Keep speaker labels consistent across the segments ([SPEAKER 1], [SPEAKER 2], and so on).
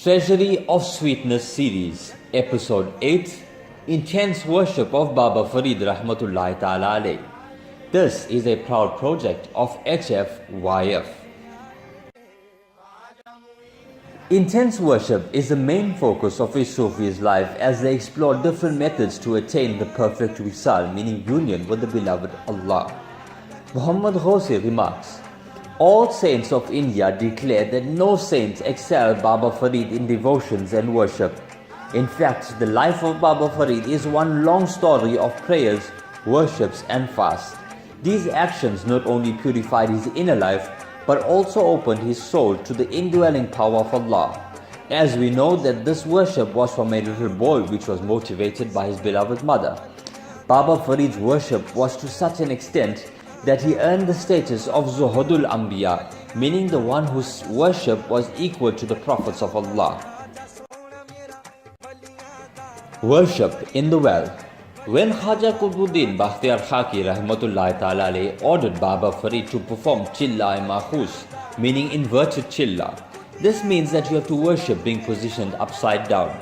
[SPEAKER 1] Treasury of Sweetness Series, Episode 8, Intense Worship of Baba Farid Rahmatullahi Ta'ala Alayh. This is a proud project of HFYF. Intense worship is the main focus of a Sufi's life as they explore different methods to attain the perfect wisal, meaning union with the beloved Allah. Muhammad Ghaussi remarks, all saints of India declare that no saints excel Baba Farid in devotions and worship. In fact, the life of Baba Farid is one long story of prayers, worships and fasts. These actions not only purified his inner life, but also opened his soul to the indwelling power of Allah. As we know that this worship was from a little boy which was motivated by his beloved mother. Baba Farid's worship was to such an extent that he earned the status of Zohdul Ambiya, meaning the one whose worship was equal to the prophets of Allah. Worship in the well. When Khaja Qutbuddin Bakhtiyar Khaki Rahmatullahi Ta'ala Alayh ordered Baba Farid to perform Chilla-e-Makhus, meaning inverted Chilla, this means that you have to worship being positioned upside down.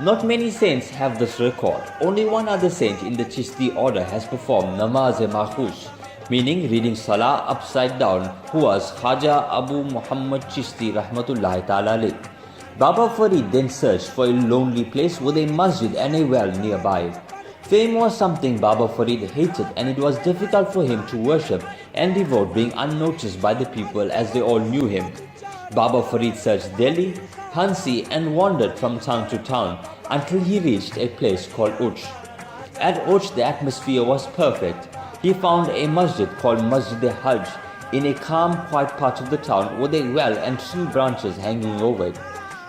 [SPEAKER 1] Not many saints have this record. Only one other saint in the Chishti order has performed Namaz-e-Makhus, meaning reading Salah upside down, who was Khaja Abu Muhammad Chishti Rahmatullahi Ta'ala Alayh. Baba Farid then searched for a lonely place with a masjid and a well nearby. Fame was something Baba Farid hated, and it was difficult for him to worship and devote being unnoticed by the people as they all knew him. Baba Farid searched Delhi, Hansi and wandered from town to town until he reached a place called Uch. At Uch the atmosphere was perfect. He found a masjid called Masjid-e-Hajj in a calm, quiet part of the town with a well and tree branches hanging over it.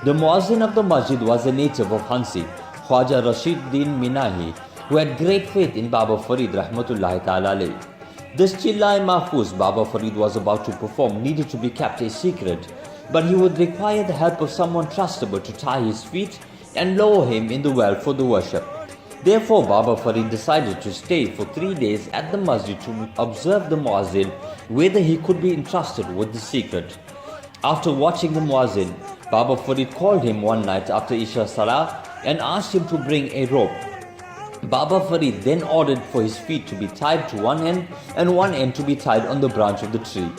[SPEAKER 1] The muazzin of the masjid was a native of Hansi, Khwaja Rashid Din Minahi, who had great faith in Baba Farid Rahmatullahi Ta'ala Alayh. This Chilla-e-Mahfuz Baba Farid was about to perform needed to be kept a secret, but he would require the help of someone trustable to tie his feet and lower him in the well for the worship. Therefore, Baba Farid decided to stay for 3 days at the masjid to observe the muazzin whether he could be entrusted with the secret. After watching the muazzin, Baba Farid called him one night after Isha Salah and asked him to bring a rope. Baba Farid then ordered for his feet to be tied to one end and one end to be tied on the branch of the tree.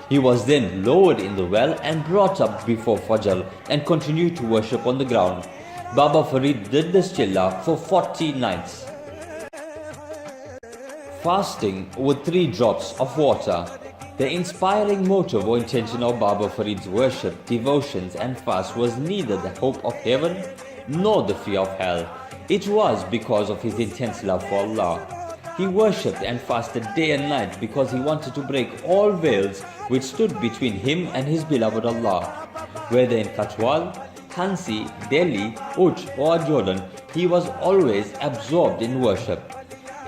[SPEAKER 1] He was then lowered in the well and brought up before Fajr and continued to worship on the ground. Baba Farid did this chilla for 40 nights. Fasting with 3 drops of water. The inspiring motive or intention of Baba Farid's worship, devotions and fast was neither the hope of heaven nor the fear of hell. It was because of his intense love for Allah. He worshipped and fasted day and night because he wanted to break all veils which stood between him and his beloved Allah. Whether in Katwal, Hansi, Delhi, Uch or Jordan, he was always absorbed in worship.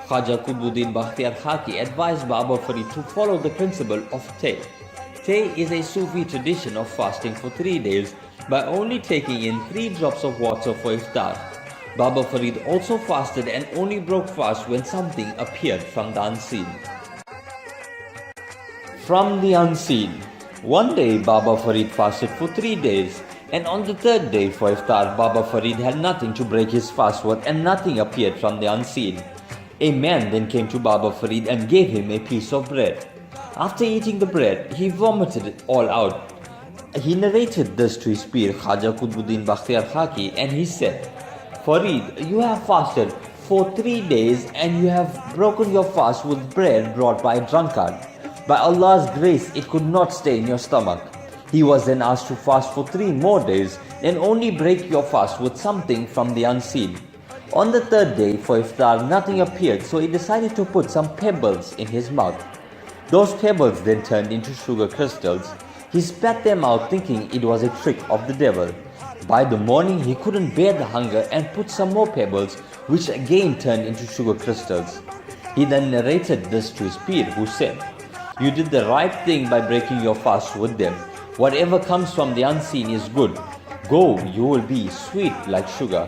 [SPEAKER 1] Khaja Qutbuddin Bakhtiyar Khaki advised Baba Farid to follow the principle of Tay. Tay is a Sufi tradition of fasting for 3 days by only taking in 3 drops of water for iftar. Baba Farid also fasted and only broke fast when something appeared from the unseen. From the unseen. One day Baba Farid fasted for 3 days, and on the 3rd day for iftar, Baba Farid had nothing to break his fast with and nothing appeared from the unseen. A man then came to Baba Farid and gave him a piece of bread. After eating the bread, he vomited it all out. He narrated this to his peer Khaja Qutbuddin Bakhtiyar Khaki and he said, Farid, you have fasted for 3 days and you have broken your fast with bread brought by a drunkard. By Allah's grace, it could not stay in your stomach. He was then asked to fast for 3 more days and only break your fast with something from the unseen. On the 3rd day for iftar, nothing appeared, so he decided to put some pebbles in his mouth. Those pebbles then turned into sugar crystals. He spat them out thinking it was a trick of the devil. By the morning, he couldn't bear the hunger and put some more pebbles, which again turned into sugar crystals. He then narrated this to his peer, who said, You did the right thing by breaking your fast with them. Whatever comes from the unseen is good. Go, you will be sweet like sugar.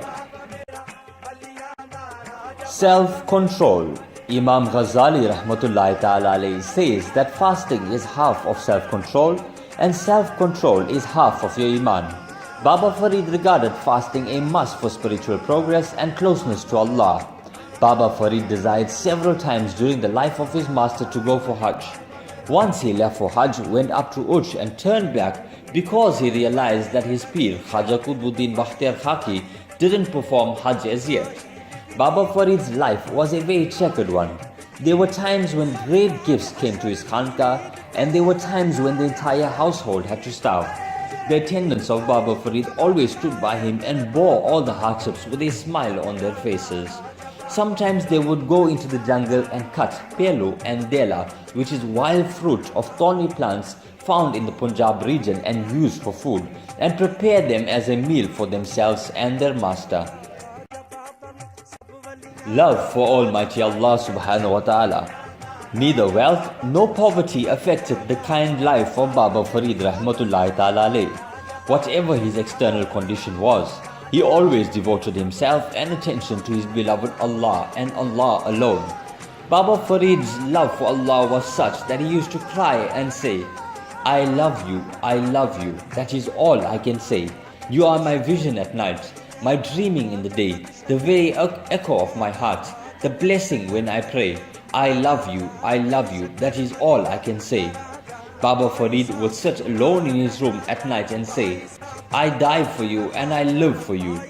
[SPEAKER 1] Self-control. Imam Ghazali Rahmatullahi Ta'ala Alayh says that fasting is half of self-control and self-control is half of your iman. Baba Farid regarded fasting a must for spiritual progress and closeness to Allah. Baba Farid desired several times during the life of his master to go for Hajj. Once he left for Hajj, went up to Uj and turned back because he realized that his Pir, Khaja Qutbuddin Bakhtiar Khaki, didn't perform Hajj as yet. Baba Farid's life was a very checkered one. There were times when great gifts came to his khanqa, and there were times when the entire household had to starve. The attendants of Baba Farid always stood by him and bore all the hardships with a smile on their faces. Sometimes they would go into the jungle and cut pelu and dela, which is wild fruit of thorny plants found in the Punjab region and used for food, and prepare them as a meal for themselves and their master. Love for Almighty Allah subhanahu wa ta'ala. Neither wealth nor poverty affected the kind life of Baba Farid rahmatullahi ta'ala alayh. Whatever his external condition was, he always devoted himself and attention to his beloved Allah and Allah alone. Baba Farid's love for Allah was such that he used to cry and say, I love you, that is all I can say. You are my vision at night, my dreaming in the day, the very echo of my heart, the blessing when I pray. I love you, that is all I can say. Baba Farid would sit alone in his room at night and say, I die for you and I live for you.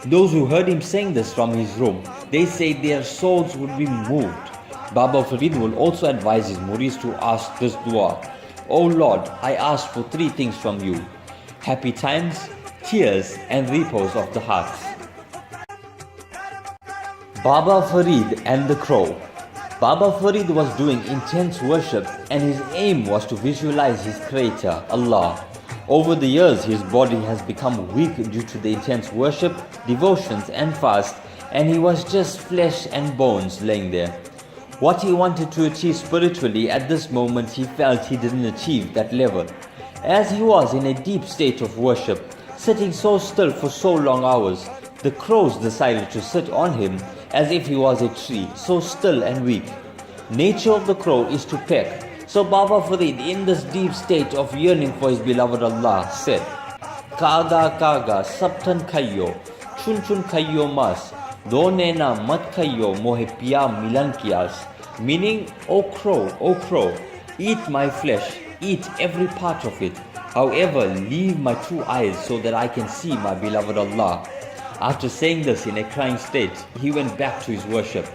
[SPEAKER 1] Those who heard him saying this from his room, they say their souls would be moved. Baba Farid will also advise his murids to ask this dua, O Lord, I ask for three things from you: happy times, tears and repose of the heart. Baba Farid and the Crow. Baba Farid was doing intense worship and his aim was to visualize his creator, Allah. Over the years, his body has become weak due to the intense worship, devotions and fast, and he was just flesh and bones laying there. What he wanted to achieve spiritually at this moment, he felt he didn't achieve that level. As he was in a deep state of worship, sitting so still for so long hours, the crows decided to sit on him as if he was a tree, so still and weak. Nature of the crow is to peck. So Baba Farid, in this deep state of yearning for his beloved Allah, said, Kaga kaga sabtan khayo, chun chun khayo mas, do nena mat khayo mohe piya milan kiyas. Meaning, O crow, eat my flesh, eat every part of it. However, leave my two eyes so that I can see my beloved Allah. After saying this in a crying state, he went back to his worship.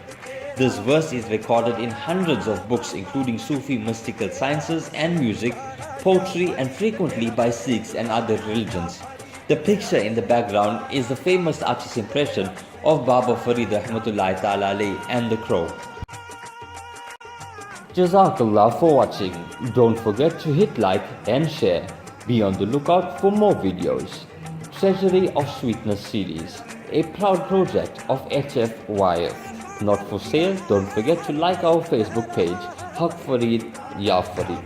[SPEAKER 1] This verse is recorded in hundreds of books including Sufi mystical sciences and music, poetry and frequently by Sikhs and other religions. The picture in the background is the famous artist's impression of Baba Farid rahmatullahi ta'ala alayh and the crow. Jazakallah for watching. Don't forget to hit like and share. Be on the lookout for more videos. Treasury of Sweetness series, a proud project of HFYF. Not for sale. Don't forget to like our Facebook page, Haq Farid Ya Farid.